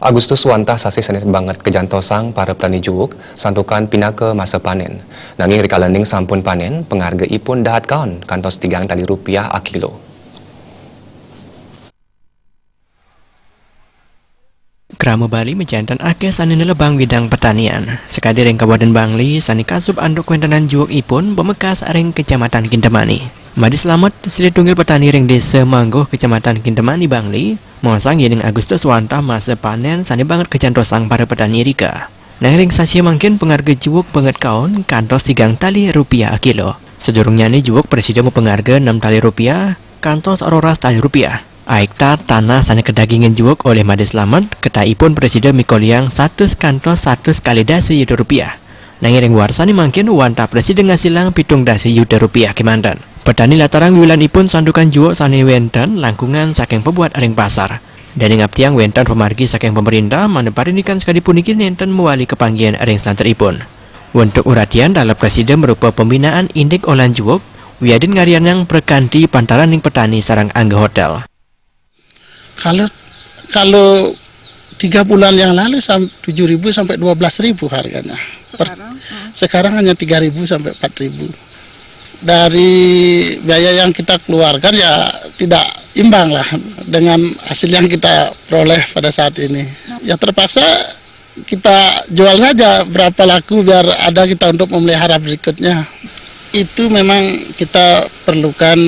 Agustus wantah sasi sanes banget kejantosang para petani juwuk santukan pinaka masa panen. Nanging rikalaning sampun panen, pengharga ipun dahat kaon kantos Rp3 a kilo. Krama Bali menjantan akeh sani nelebang bidang pertanian. Sekadi ring Kabupaten Bangli, sani kasub anduk wentenan juwuk ipun pemekas ring Kecamatan Kintemani. Madi selamat sili tunggil petani ring Desa Mangguh Kecamatan Kintemani Bangli, mosang yening Agustus wantah masa panen sani banget kejantosang para petani rika. Nang ring sasi mangkin pengharga juwuk banget kaon kantos Rp3 a kilo. Sejurungnya ni juwuk presiden pengharga Rp6 kantos Auroras Rp1. Hektar tanah sana kedagingan juwuk oleh Madi Selamat, ketaipun Presiden Mikoliang 100 kantos 100 kali dasi Rp1. Nangiring warsani mangkin wantah Presiden ngasilang pitung dasi Rp1 kemandan. Petani latarang wilan ipun sandukan juwuk sani wenten langkungan saking pembuat aring pasar. Dan ingap tiang wenten pemargi saking pemerintah mandeparinikan sekali punikin enten mewali kepanggian aring santer ipun. Untuk uratian dalam Presiden berupa pembinaan indik olan juwuk, wiadin ngarian yang perkanti pantaran ning petani sarang angga hotel. Kalau 3 bulan yang lalu 7.000 sampai 12.000 harganya. Sekarang hanya 3.000 sampai 4.000. Dari biaya yang kita keluarkan ya tidak imbang lah dengan hasil yang kita peroleh pada saat ini. Ya terpaksa kita jual saja berapa laku biar ada kita untuk memelihara berikutnya. Itu memang kita perlukan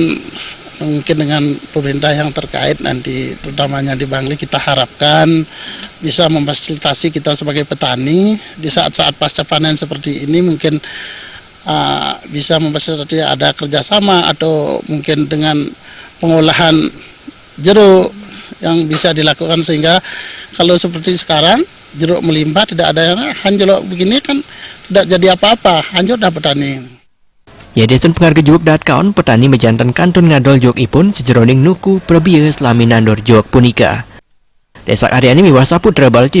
mungkin dengan pemerintah yang terkait nanti terutamanya di Bangli, kita harapkan bisa memfasilitasi kita sebagai petani di saat-saat pasca panen seperti ini, mungkin bisa memfasilitasi ada kerjasama atau mungkin dengan pengolahan jeruk yang bisa dilakukan sehingga kalau seperti sekarang jeruk melimpah tidak ada yang hancur begini kan tidak jadi apa-apa, hancur dah petani. Ya desun pengharga juwuk dahat kaon petani menjantan kantun ngadol juwuk ipun sejeroning nuku perbiya selami nandor juwuk punika. Desak Aryani Miwasa Putra Balti.